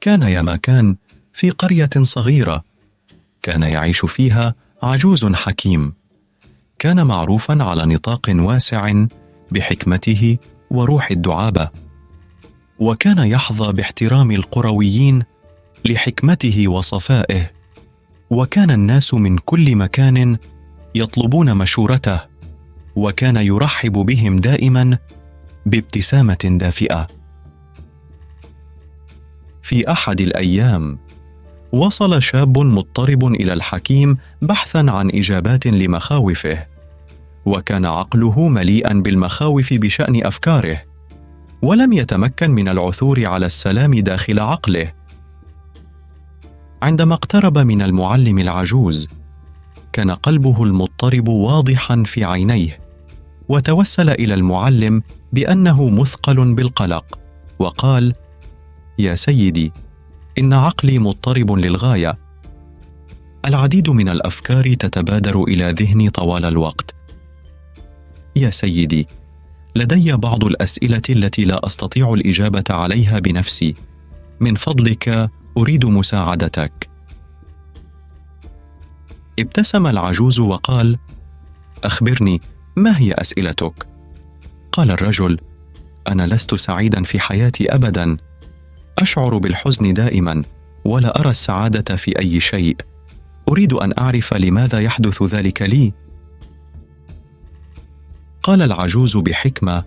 كان يا ما كان في قرية صغيرة، كان يعيش فيها عجوز حكيم، كان معروفا على نطاق واسع بحكمته وروح الدعابة، وكان يحظى باحترام القرويين لحكمته وصفائه، وكان الناس من كل مكان يطلبون مشورته، وكان يرحب بهم دائما بابتسامة دافئة. في أحد الأيام وصل شاب مضطرب إلى الحكيم بحثا عن إجابات لمخاوفه، وكان عقله مليئا بالمخاوف بشأن أفكاره، ولم يتمكن من العثور على السلام داخل عقله. عندما اقترب من المعلم العجوز، كان قلبه المضطرب واضحا في عينيه، وتوسل إلى المعلم بأنه مثقل بالقلق، وقال: يا سيدي، إن عقلي مضطرب للغاية، العديد من الأفكار تتبادر إلى ذهني طوال الوقت. يا سيدي، لدي بعض الأسئلة التي لا أستطيع الإجابة عليها بنفسي، من فضلك أريد مساعدتك. ابتسم العجوز وقال: أخبرني، ما هي أسئلتك؟ قال الرجل: أنا لست سعيدا في حياتي أبدا، أشعر بالحزن دائما، ولا أرى السعادة في أي شيء، أريد أن أعرف لماذا يحدث ذلك لي. قال العجوز بحكمة: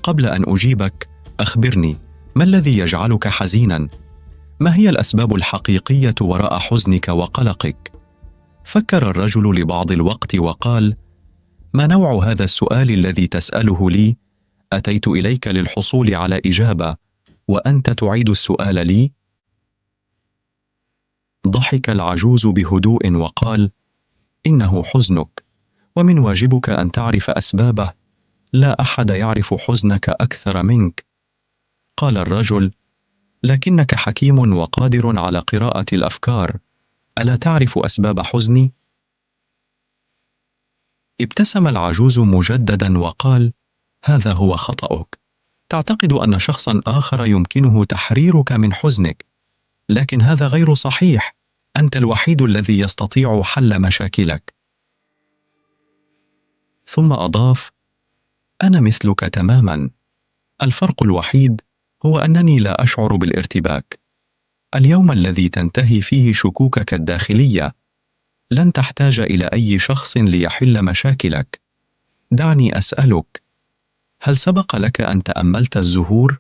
قبل أن أجيبك، أخبرني، ما الذي يجعلك حزينا؟ ما هي الأسباب الحقيقية وراء حزنك وقلقك؟ فكر الرجل لبعض الوقت وقال: ما نوع هذا السؤال الذي تسأله لي؟ أتيت إليك للحصول على إجابة، وأنت تعيد السؤال لي؟ ضحك العجوز بهدوء وقال: إنه حزنك، ومن واجبك أن تعرف أسبابه، لا أحد يعرف حزنك أكثر منك. قال الرجل: لكنك حكيم وقادر على قراءة الأفكار، ألا تعرف أسباب حزني؟ ابتسم العجوز مجددا وقال: هذا هو خطأك، تعتقد أن شخصا آخر يمكنه تحريرك من حزنك، لكن هذا غير صحيح، أنت الوحيد الذي يستطيع حل مشاكلك. ثم أضاف: أنا مثلك تماما، الفرق الوحيد هو أنني لا أشعر بالارتباك. اليوم الذي تنتهي فيه شكوكك الداخلية، لن تحتاج إلى أي شخص ليحل مشاكلك. دعني أسألك، هل سبق لك أن تأملت الزهور؟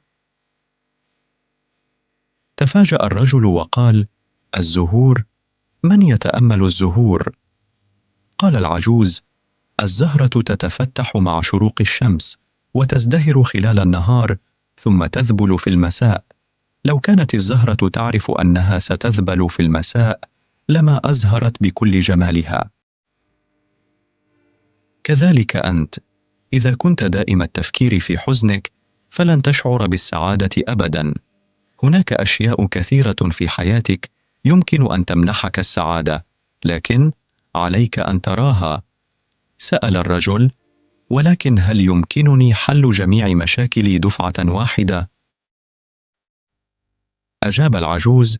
تفاجأ الرجل وقال: الزهور؟ من يتأمل الزهور؟ قال العجوز: الزهرة تتفتح مع شروق الشمس، وتزدهر خلال النهار، ثم تذبل في المساء. لو كانت الزهرة تعرف أنها ستذبل في المساء، لما أزهرت بكل جمالها. كذلك أنت، إذا كنت دائم التفكير في حزنك، فلن تشعر بالسعادة أبدا. هناك أشياء كثيرة في حياتك يمكن أن تمنحك السعادة، لكن عليك أن تراها. سأل الرجل: ولكن هل يمكنني حل جميع مشاكلي دفعة واحدة؟ أجاب العجوز: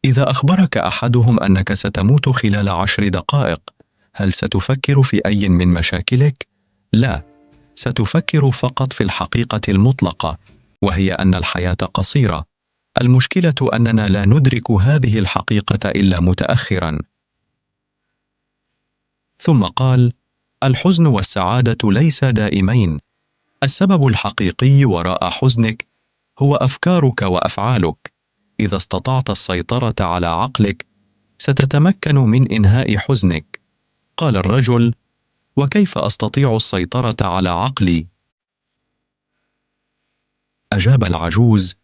إذا أخبرك أحدهم أنك ستموت خلال 10 دقائق، هل ستفكر في أي من مشاكلك؟ لا، ستفكر فقط في الحقيقة المطلقة، وهي أن الحياة قصيرة. المشكلة أننا لا ندرك هذه الحقيقة إلا متأخرا. ثم قال: الحزن والسعادة ليسا دائمين. السبب الحقيقي وراء حزنك هو أفكارك وأفعالك. إذا استطعت السيطرة على عقلك، ستتمكن من إنهاء حزنك. قال الرجل: وكيف أستطيع السيطرة على عقلي؟ أجاب العجوز: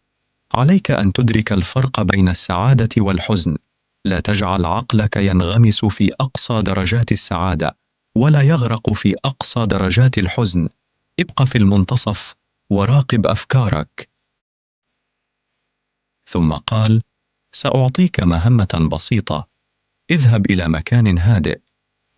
عليك أن تدرك الفرق بين السعادة والحزن. لا تجعل عقلك ينغمس في أقصى درجات السعادة، ولا يغرق في أقصى درجات الحزن. ابق في المنتصف وراقب أفكارك. ثم قال: سأعطيك مهمة بسيطة. اذهب إلى مكان هادئ،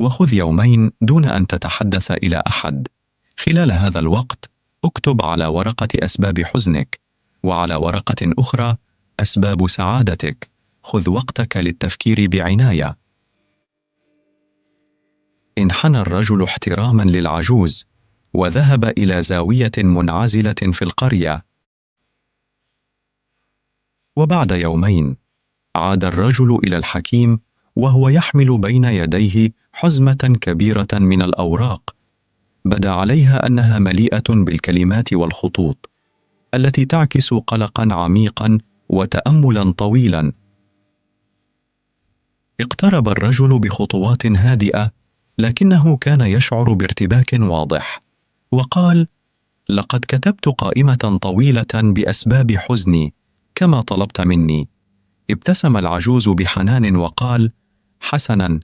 وخذ يومين دون أن تتحدث إلى أحد. خلال هذا الوقت، اكتب على ورقة أسباب حزنك، وعلى ورقة أخرى أسباب سعادتك. خذ وقتك للتفكير بعناية. انحنى الرجل احتراما للعجوز وذهب إلى زاوية منعزلة في القرية. وبعد يومين عاد الرجل إلى الحكيم وهو يحمل بين يديه حزمة كبيرة من الأوراق بدا عليها أنها مليئة بالكلمات والخطوط التي تعكس قلقا عميقا وتأملا طويلا. اقترب الرجل بخطوات هادئة لكنه كان يشعر بارتباك واضح، وقال: لقد كتبت قائمة طويلة بأسباب حزني كما طلبت مني. ابتسم العجوز بحنان وقال: حسنا،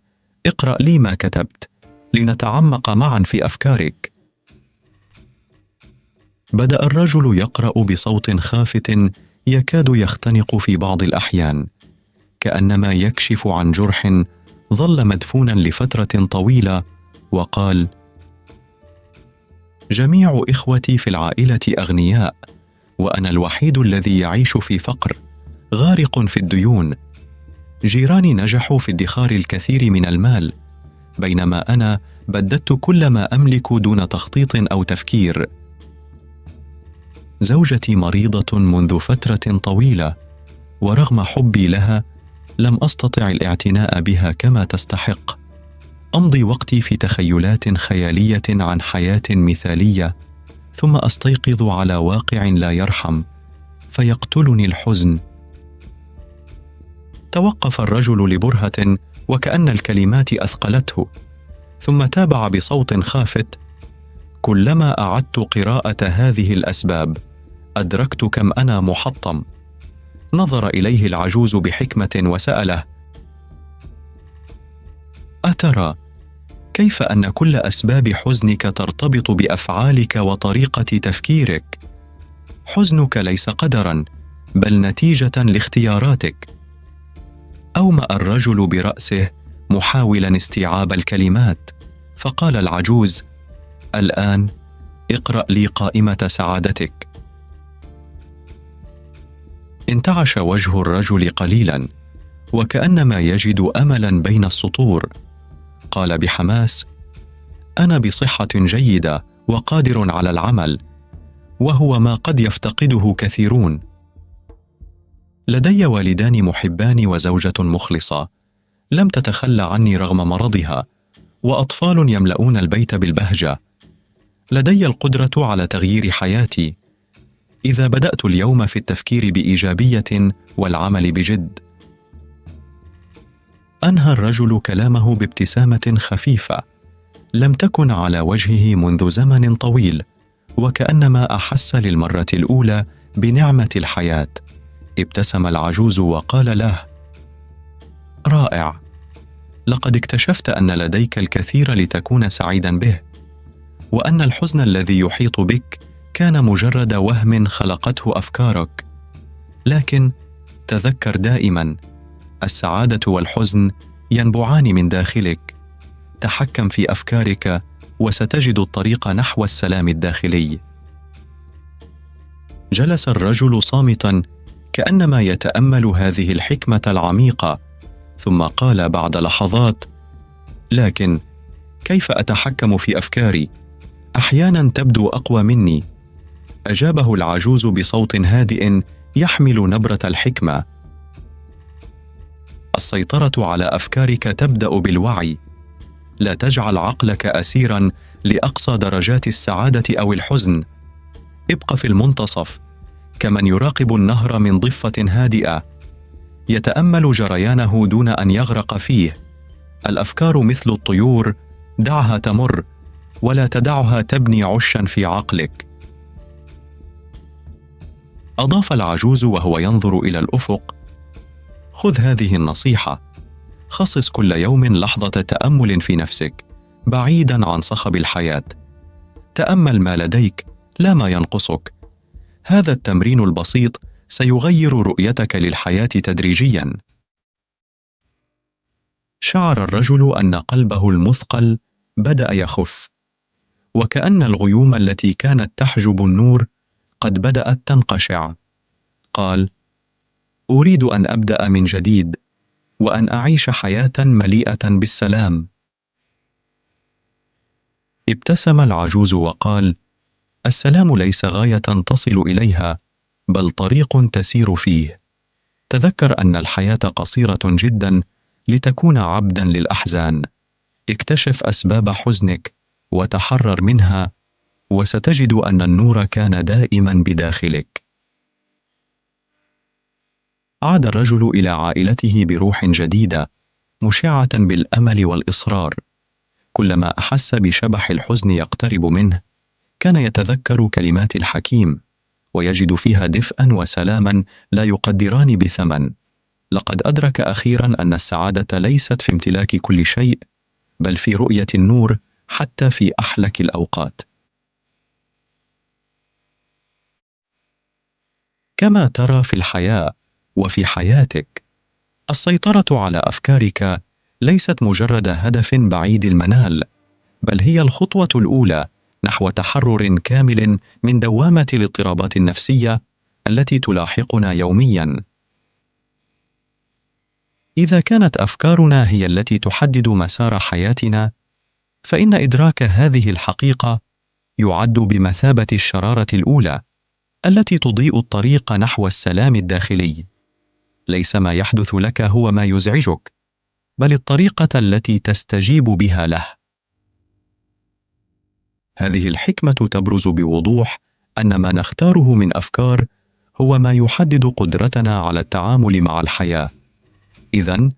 اقرأ لي ما كتبت لنتعمق معا في أفكارك. بدأ الرجل يقرأ بصوت خافت يكاد يختنق في بعض الأحيان، كأنما يكشف عن جرح ظل مدفونا لفترة طويلة، وقال: جميع إخوتي في العائلة أغنياء، وأنا الوحيد الذي يعيش في فقر، غارق في الديون. جيراني نجحوا في ادخار الكثير من المال، بينما أنا بددت كل ما أملك دون تخطيط أو تفكير. زوجتي مريضة منذ فترة طويلة، ورغم حبي لها لم أستطع الاعتناء بها كما تستحق. أمضي وقتي في تخيلات خيالية عن حياة مثالية، ثم أستيقظ على واقع لا يرحم، فيقتلني الحزن. توقف الرجل لبرهة وكأن الكلمات أثقلته، ثم تابع بصوت خافت: كلما أعدت قراءة هذه الأسباب أدركت كم أنا محطم. نظر إليه العجوز بحكمة وسأله: أترى كيف أن كل أسباب حزنك ترتبط بأفعالك وطريقة تفكيرك؟ حزنك ليس قدرا، بل نتيجة لاختياراتك. أومأ الرجل برأسه محاولا استيعاب الكلمات، فقال العجوز: الآن اقرأ لي قائمة سعادتك. انتعش وجه الرجل قليلا وكأنما يجد أملا بين السطور. قال بحماس: أنا بصحة جيدة وقادر على العمل، وهو ما قد يفتقده كثيرون. لدي والدان محبان وزوجة مخلصة لم تتخلى عني رغم مرضها، وأطفال يملؤون البيت بالبهجة. لدي القدرة على تغيير حياتي إذا بدأت اليوم في التفكير بإيجابية والعمل بجد. أنهى الرجل كلامه بابتسامة خفيفة لم تكن على وجهه منذ زمن طويل، وكأنما أحس للمرة الأولى بنعمة الحياة. ابتسم العجوز وقال له: رائع، لقد اكتشفت أن لديك الكثير لتكون سعيدا به، وأن الحزن الذي يحيط بك كان مجرد وهم خلقته أفكارك. لكن تذكر دائما، السعادة والحزن ينبعان من داخلك. تحكم في أفكارك وستجد الطريق نحو السلام الداخلي. جلس الرجل صامتا كأنما يتأمل هذه الحكمة العميقة، ثم قال بعد لحظات: لكن كيف أتحكم في أفكاري؟ أحيانا تبدو أقوى مني. أجابه العجوز بصوت هادئ يحمل نبرة الحكمة: السيطرة على أفكارك تبدأ بالوعي. لا تجعل عقلك أسيرا لأقصى درجات السعادة أو الحزن. ابق في المنتصف، كمن يراقب النهر من ضفة هادئة، يتأمل جريانه دون أن يغرق فيه. الأفكار مثل الطيور، دعها تمر ولا تدعها تبني عشا في عقلك. أضاف العجوز وهو ينظر إلى الأفق: خذ هذه النصيحة، خصص كل يوم لحظة تأمل في نفسك بعيدا عن صخب الحياة. تأمل ما لديك لا ما ينقصك. هذا التمرين البسيط سيغير رؤيتك للحياة تدريجيا. شعر الرجل أن قلبه المثقل بدأ يخف، وكأن الغيوم التي كانت تحجب النور قد بدأت تنقشع. قال: أريد أن أبدأ من جديد وأن أعيش حياة مليئة بالسلام. ابتسم العجوز وقال: السلام ليس غاية تصل إليها، بل طريق تسير فيه. تذكر أن الحياة قصيرة جدا لتكون عبدا للأحزان. اكتشف أسباب حزنك وتحرر منها، وستجد أن النور كان دائما بداخلك. عاد الرجل إلى عائلته بروح جديدة مشعة بالأمل والإصرار. كلما أحس بشبح الحزن يقترب منه، كان يتذكر كلمات الحكيم ويجد فيها دفئا وسلاما لا يقدران بثمن. لقد أدرك أخيرا أن السعادة ليست في امتلاك كل شيء، بل في رؤية النور حتى في أحلك الأوقات. كما ترى في الحياة وفي حياتك، السيطرة على أفكارك ليست مجرد هدف بعيد المنال، بل هي الخطوة الأولى نحو تحرر كامل من دوامة الاضطرابات النفسية التي تلاحقنا يوميا. إذا كانت أفكارنا هي التي تحدد مسار حياتنا، فإن إدراك هذه الحقيقة يعد بمثابة الشرارة الأولى التي تضيء الطريق نحو السلام الداخلي. ليس ما يحدث لك هو ما يزعجك، بل الطريقة التي تستجيب بها له. هذه الحكمة تبرز بوضوح أن ما نختاره من أفكار هو ما يحدد قدرتنا على التعامل مع الحياة. إذن،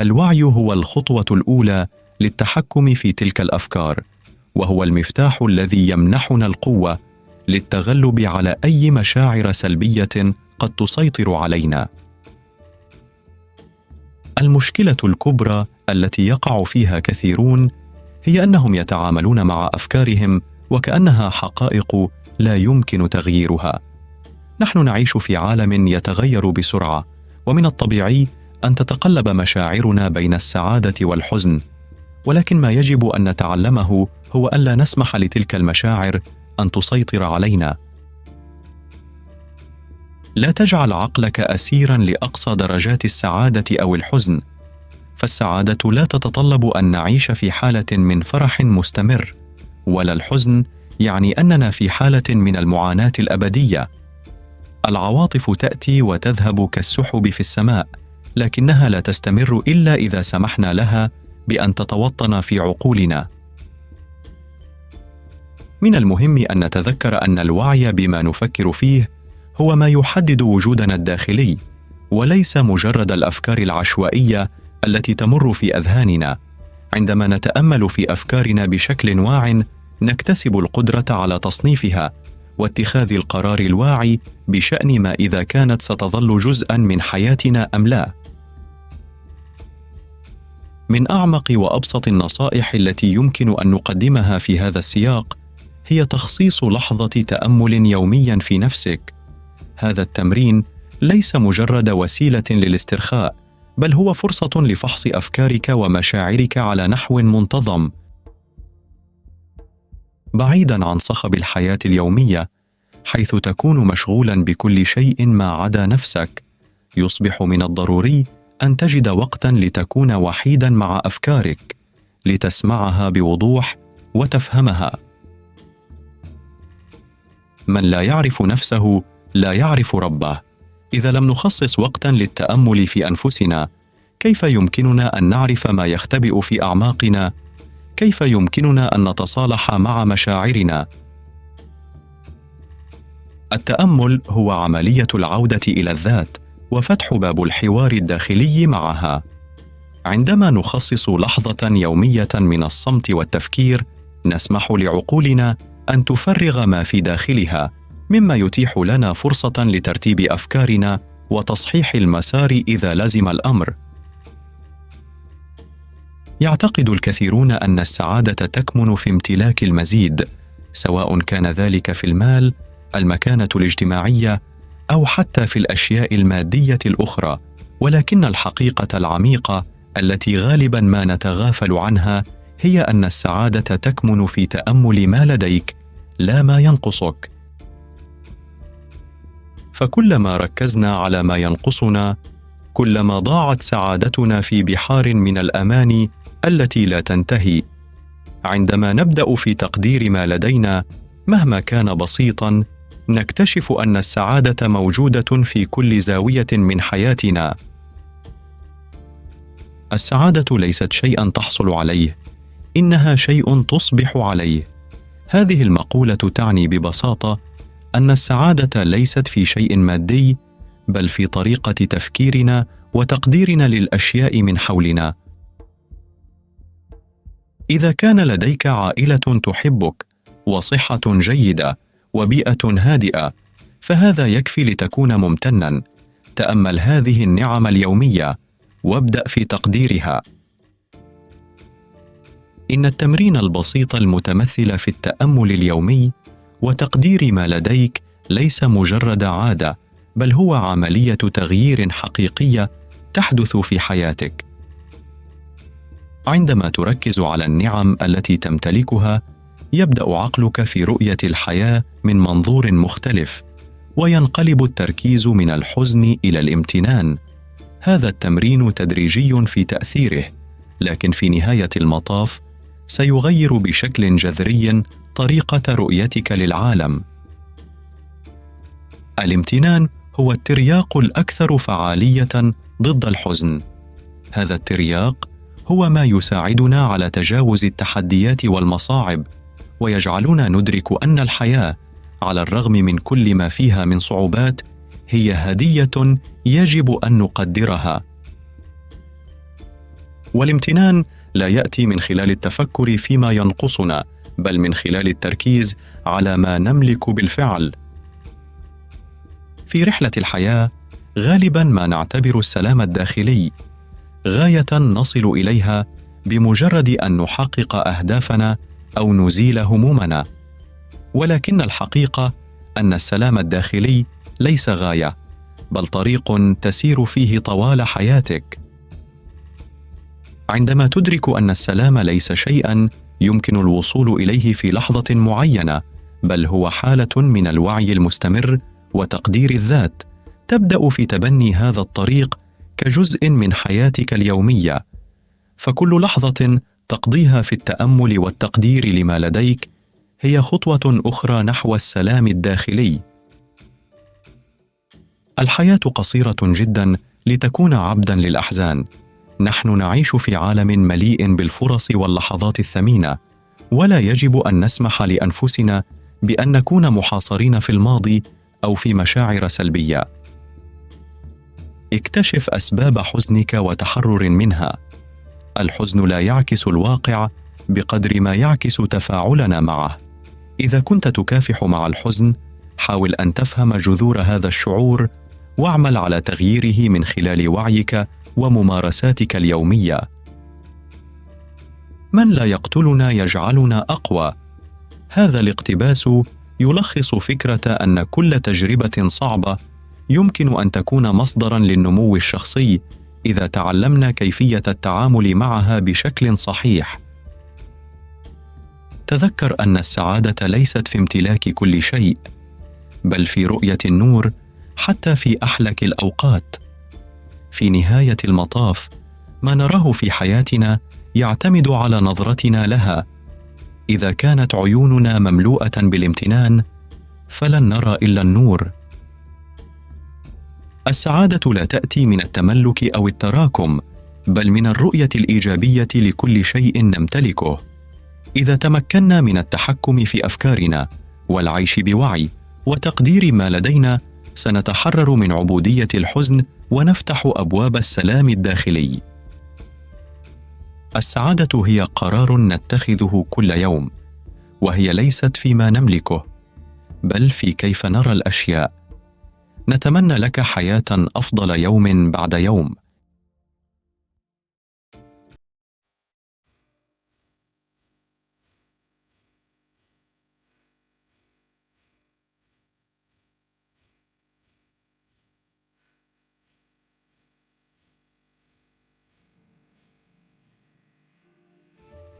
الوعي هو الخطوة الأولى للتحكم في تلك الأفكار، وهو المفتاح الذي يمنحنا القوة للتغلب على أي مشاعر سلبية قد تسيطر علينا. المشكلة الكبرى التي يقع فيها كثيرون هي أنهم يتعاملون مع أفكارهم وكأنها حقائق لا يمكن تغييرها. نحن نعيش في عالم يتغير بسرعة، ومن الطبيعي أن تتقلب مشاعرنا بين السعادة والحزن، ولكن ما يجب أن نتعلمه هو ألا نسمح لتلك المشاعر أن تسيطر علينا. لا تجعل عقلك أسيراً لأقصى درجات السعادة أو الحزن، فالسعادة لا تتطلب أن نعيش في حالة من فرح مستمر، ولا الحزن يعني أننا في حالة من المعاناة الأبدية. العواطف تأتي وتذهب كالسحب في السماء، لكنها لا تستمر إلا إذا سمحنا لها بأن تتوطن في عقولنا. من المهم أن نتذكر أن الوعي بما نفكر فيه هو ما يحدد وجودنا الداخلي، وليس مجرد الأفكار العشوائية التي تمر في أذهاننا. عندما نتأمل في أفكارنا بشكل واع، نكتسب القدرة على تصنيفها واتخاذ القرار الواعي بشأن ما إذا كانت ستظل جزءاً من حياتنا أم لا. من أعمق وأبسط النصائح التي يمكن أن نقدمها في هذا السياق هي تخصيص لحظة تأمل يومياً في نفسك. هذا التمرين ليس مجرد وسيلة للاسترخاء، بل هو فرصة لفحص أفكارك ومشاعرك على نحو منتظم، بعيداً عن صخب الحياة اليومية، حيث تكون مشغولاً بكل شيء ما عدا نفسك. يصبح من الضروري أن تجد وقتاً لتكون وحيداً مع أفكارك، لتسمعها بوضوح وتفهمها. من لا يعرف نفسه لا يعرف ربه. إذا لم نخصص وقتاً للتأمل في أنفسنا، كيف يمكننا أن نعرف ما يختبئ في أعماقنا؟ كيف يمكننا أن نتصالح مع مشاعرنا؟ التأمل هو عملية العودة إلى الذات وفتح باب الحوار الداخلي معها. عندما نخصص لحظة يومية من الصمت والتفكير، نسمح لعقولنا أن تفرغ ما في داخلها، مما يتيح لنا فرصة لترتيب أفكارنا وتصحيح المسار إذا لزم الأمر. يعتقد الكثيرون أن السعادة تكمن في امتلاك المزيد، سواء كان ذلك في المال، المكانة الاجتماعية، أو حتى في الأشياء المادية الأخرى، ولكن الحقيقة العميقة التي غالباً ما نتغافل عنها هي أن السعادة تكمن في تأمل ما لديك، لا ما ينقصك. فكلما ركزنا على ما ينقصنا كلما ضاعت سعادتنا في بحار من الاماني التي لا تنتهي. عندما نبدا في تقدير ما لدينا مهما كان بسيطا نكتشف ان السعاده موجوده في كل زاويه من حياتنا. السعاده ليست شيئا تحصل عليه، انها شيء تصبح عليه. هذه المقوله تعني ببساطه ان السعاده ليست في شيء مادي، بل في طريقه تفكيرنا وتقديرنا للاشياء من حولنا. اذا كان لديك عائله تحبك وصحه جيده وبيئه هادئه فهذا يكفي لتكون ممتنا. تامل هذه النعم اليوميه وابدا في تقديرها. ان التمرين البسيط المتمثل في التامل اليومي وتقدير ما لديك ليس مجرد عاده، بل هو عمليه تغيير حقيقيه تحدث في حياتك. عندما تركز على النعم التي تمتلكها يبدا عقلك في رؤيه الحياه من منظور مختلف، وينقلب التركيز من الحزن الى الامتنان. هذا التمرين تدريجي في تاثيره، لكن في نهايه المطاف سيغير بشكل جذري طريقه رؤيتك للعالم. الامتنان هو الترياق الاكثر فعاليه ضد الحزن. هذا الترياق هو ما يساعدنا على تجاوز التحديات والمصاعب، ويجعلنا ندرك ان الحياه على الرغم من كل ما فيها من صعوبات هي هديه يجب ان نقدرها. والامتنان لا ياتي من خلال التفكر فيما ينقصنا، بل من خلال التركيز على ما نملك بالفعل. في رحله الحياه غالبا ما نعتبر السلام الداخلي غايه نصل اليها بمجرد ان نحقق اهدافنا او نزيل همومنا، ولكن الحقيقه ان السلام الداخلي ليس غايه، بل طريق تسير فيه طوال حياتك. عندما تدرك ان السلام ليس شيئا يمكن الوصول اليه في لحظه معينه، بل هو حاله من الوعي المستمر وتقدير الذات، تبدا في تبني هذا الطريق كجزء من حياتك اليوميه. فكل لحظه تقضيها في التامل والتقدير لما لديك هي خطوه اخرى نحو السلام الداخلي. الحياه قصيره جدا لتكون عبدا للاحزان. نحن نعيش في عالم مليء بالفرص واللحظات الثمينه، ولا يجب ان نسمح لانفسنا بان نكون محاصرين في الماضي او في مشاعر سلبيه. اكتشف اسباب حزنك وتحرر منها. الحزن لا يعكس الواقع بقدر ما يعكس تفاعلنا معه. اذا كنت تكافح مع الحزن حاول ان تفهم جذور هذا الشعور واعمل على تغييره من خلال وعيك وممارساتك اليوميه. من لا يقتلنا يجعلنا اقوى. هذا الاقتباس يلخص فكره ان كل تجربه صعبه يمكن ان تكون مصدرا للنمو الشخصي اذا تعلمنا كيفيه التعامل معها بشكل صحيح. تذكر ان السعاده ليست في امتلاك كل شيء، بل في رؤيه النور حتى في احلك الاوقات. في نهايه المطاف ما نراه في حياتنا يعتمد على نظرتنا لها. اذا كانت عيوننا مملوءه بالامتنان فلن نرى الا النور. السعاده لا تاتي من التملك او التراكم، بل من الرؤيه الايجابيه لكل شيء نمتلكه. اذا تمكنا من التحكم في افكارنا والعيش بوعي وتقدير ما لدينا سنتحرر من عبوديه الحزن ونفتح ابواب السلام الداخلي. السعاده هي قرار نتخذه كل يوم، وهي ليست فيما نملكه بل في كيف نرى الاشياء. نتمنى لك حياه افضل يوم بعد يوم.